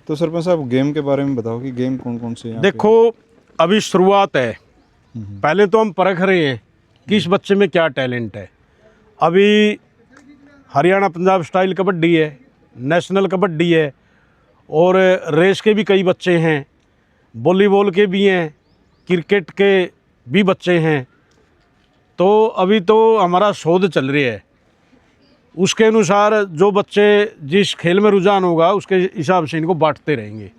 तो सरपंच साहब गेम के बारे में बताओ कि गेम कौन कौन से यहाँ देखो अभी शुरुआत है, पहले तो हम परख रहे हैं कि इस बच्चे में क्या टैलेंट है। अभी हरियाणा पंजाब स्टाइल कबड्डी है, नेशनल कबड्डी है, और रेस के भी कई बच्चे हैं, वॉलीबॉल के भी हैं, क्रिकेट के भी बच्चे हैं। तो अभी तो हमारा शोध चल रही है, उसके अनुसार जो बच्चे जिस खेल में रुझान होगा उसके हिसाब से इनको बांटते रहेंगे।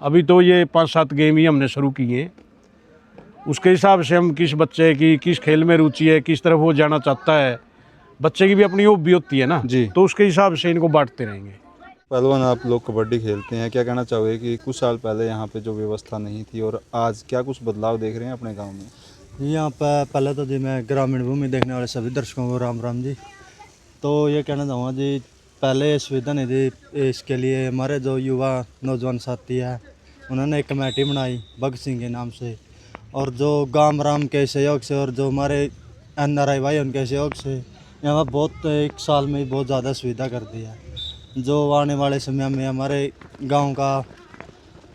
अभी तो ये 5-7 गेम ही हमने शुरू किए हैं, उसके हिसाब से हम किस बच्चे की किस खेल में रुचि है, किस तरफ वो जाना चाहता है, बच्चे की भी अपनी हॉबी होती है ना जी। तो उसके हिसाब से इनको बांटते रहेंगे। पहलवान आप लोग कबड्डी खेलते हैं, क्या कहना चाहोगे कि कुछ साल पहले यहाँ पे जो व्यवस्था नहीं थी और आज क्या कुछ बदलाव देख रहे हैं अपने गांव में? यहाँ पर पहले तो जी मैं ग्रामीण भूमि देखने वाले सभी दर्शकों को राम राम जी। तो ये कहना चाहूँगा जी, पहले सुविधा नहीं थी, इसके लिए हमारे जो युवा नौजवान साथी है उन्होंने एक कमेटी बनाई भगत सिंह के नाम से, और जो गांव राम के सहयोग से और जो हमारे NRI भाई उनके सहयोग से यहाँ बहुत एक साल में बहुत ज़्यादा सुविधा कर दी है, जो आने वाले समय में हमारे गांव का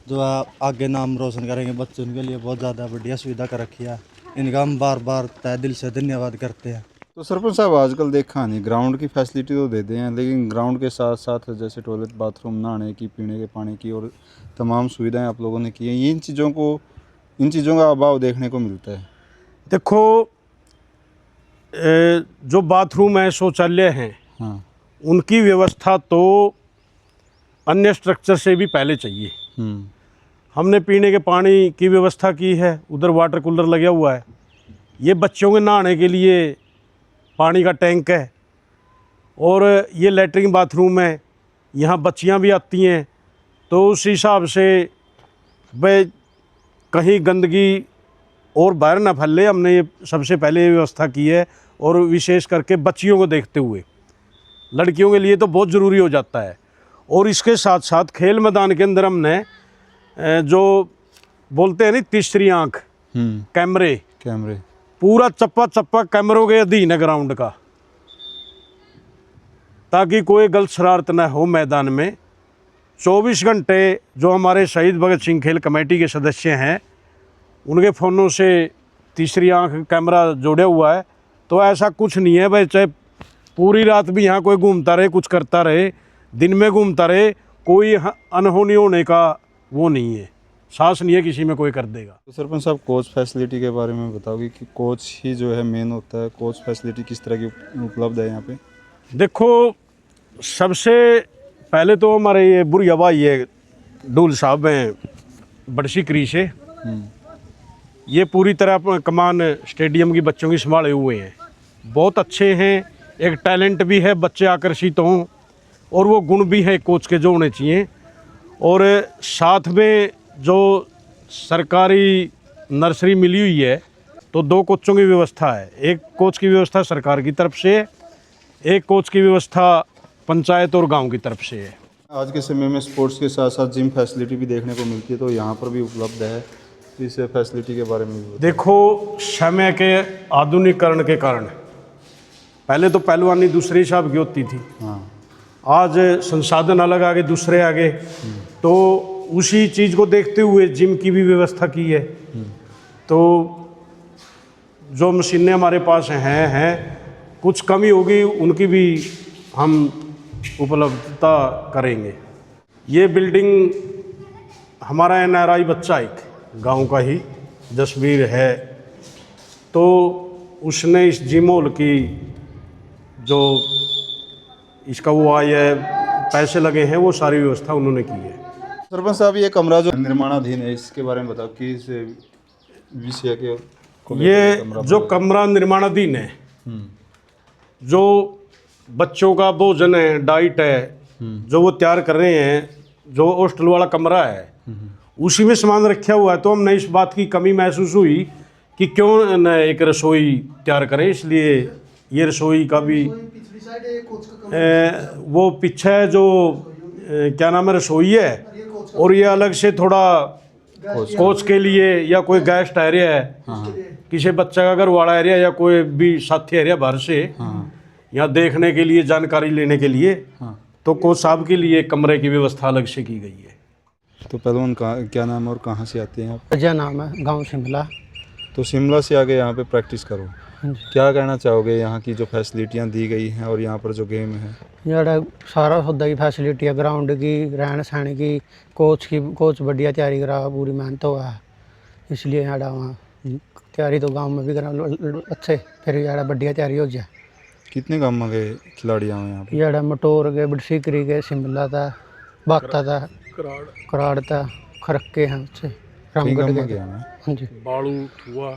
जो है आगे नाम रोशन करेंगे बच्चे, उनके लिए बहुत ज़्यादा बढ़िया सुविधा कर रखी है। इनका हम बार बार तहे दिल से धन्यवाद करते हैं। तो सरपंच साहब आजकल देखा नहीं, ग्राउंड की फैसिलिटी तो देते हैं लेकिन ग्राउंड के साथ साथ जैसे टॉयलेट, बाथरूम, नहाने की, पीने के पानी की और तमाम सुविधाएं आप लोगों ने की हैं, इन चीज़ों का अभाव देखने को मिलता है। देखो जो बाथरूम है, शौचालय हैं, हाँ। उनकी व्यवस्था तो अन्य स्ट्रक्चर से भी पहले चाहिए। हमने पीने के पानी की व्यवस्था की है, उधर वाटर कूलर लगा हुआ है, ये बच्चों के नहाने के लिए पानी का टैंक है, और ये लैट्रिन बाथरूम है, यहाँ बच्चियाँ भी आती हैं। तो उस हिसाब से भाई कहीं गंदगी और बाहर ना फैले, हमने ये सबसे पहले ये व्यवस्था की है। और विशेष करके बच्चियों को देखते हुए लड़कियों के लिए तो बहुत ज़रूरी हो जाता है। और इसके साथ साथ खेल मैदान के अंदर हमने जो बोलते हैं नहीं तीसरी आँख, कैमरे पूरा चप्पा चप्पा कैमरों के अधीन है ग्राउंड का, ताकि कोई गलत शरारत न हो मैदान में। 24 घंटे जो हमारे शहीद भगत सिंह खेल कमेटी के सदस्य हैं उनके फ़ोनों से तीसरी आंख कैमरा जोड़ा हुआ है। तो ऐसा कुछ नहीं है भाई, चाहे पूरी रात भी यहाँ कोई घूमता रहे, कुछ करता रहे, दिन में घूमता रहे, कोई अनहोनी होने का वो नहीं है, सांस नहीं है किसी में कोई कर देगा। तो सरपंच साहब कोच फैसिलिटी के बारे में बताओगे कि कोच ही जो है मेन होता है, कोच फैसिलिटी किस तरह की उपलब्ध है यहाँ पे? देखो सबसे पहले तो हमारे ये बुढ़िया भाई ये डूल साहब हैं बड़सी क्री से, ये पूरी तरह कमान स्टेडियम की बच्चों की संभाले हुए हैं, बहुत अच्छे हैं। एक टैलेंट भी है, बच्चे आकर्षित हों, और वो गुण भी है कोच के जो होने चाहिए। और साथ में जो सरकारी नर्सरी मिली हुई है तो 2 कोचों की व्यवस्था है, एक कोच की व्यवस्था सरकार की तरफ से, एक कोच की व्यवस्था पंचायत और गांव की तरफ से है। आज के समय में स्पोर्ट्स के साथ साथ जिम फैसिलिटी भी देखने को मिलती है, तो यहाँ पर भी उपलब्ध है, इस फैसिलिटी के बारे में भी बताओ। देखो समय के आधुनिकीकरण के कारण पहले तो पहलवानी दूसरे हिसाब की होती थी, आज संसाधन अलग आगे, दूसरे आगे, तो उसी चीज़ को देखते हुए जिम की भी व्यवस्था की है। तो जो मशीनें हमारे पास हैं कुछ कमी होगी उनकी भी हम उपलब्धता करेंगे। ये बिल्डिंग हमारा NRI बच्चा एक गांव का ही जसवीर है, तो उसने इस जिम हॉल की जो इसका वो आय है, पैसे लगे हैं, वो सारी व्यवस्था उन्होंने की है। सरपंच साहब ये कमरा जो निर्माणाधीन है इसके बारे में बताओ कि इस विषय के ये जो कमरा निर्माणाधीन है, जो बच्चों का भोजन है, डाइट है, जो वो तैयार कर रहे हैं, जो हॉस्टल वाला कमरा है उसी में सामान रखा हुआ है। तो हमने इस बात की कमी महसूस हुई कि क्यों न एक रसोई तैयार करें, इसलिए ये रसोई का भी वो पीछे जो क्या नाम है रसोई है, और ये अलग से थोड़ा कोच के लिए या कोई गेस्ट एरिया है, किसी बच्चे का घर वाला एरिया या कोई भी साथी एरिया बाहर से यहाँ देखने के लिए, जानकारी लेने के लिए, तो कोच साहब के लिए कमरे की व्यवस्था अलग से की गई है। तो पहलवान क्या नाम है और कहाँ से आते हैं आप? अजय नाम है, गांव शिमला। तो शिमला से आके यहाँ पे प्रैक्टिस करो, हाँ जी। क्या कहना चाहोगे यहाँ की जो फैसिलिटियाँ दी गई हैं और यहाँ पर जो गेम है? जेड़ा सारा सौदा की फैसिलिटी है, ग्राउंड की, रहन सहन की, कोच बढ़िया तैयारी करा, पूरी मेहनत हुआ है, इसलिए जेड़ा वहाँ तैयारी तो गांव में भी करा अच्छे, फिर जेड़ा बढ़िया तैयारी हो जाए। कितने गाँव के खिलाड़ी आए यहाँ पे? जेड़ा मटोर के, बड़सीकरी के, शिमला था, बाता था, कराड़ था, खरक्के हैं, अच्छे कई रामगढ़ गाँव के। के आए हैं। हाँ जी। बाड़ू, थुआ,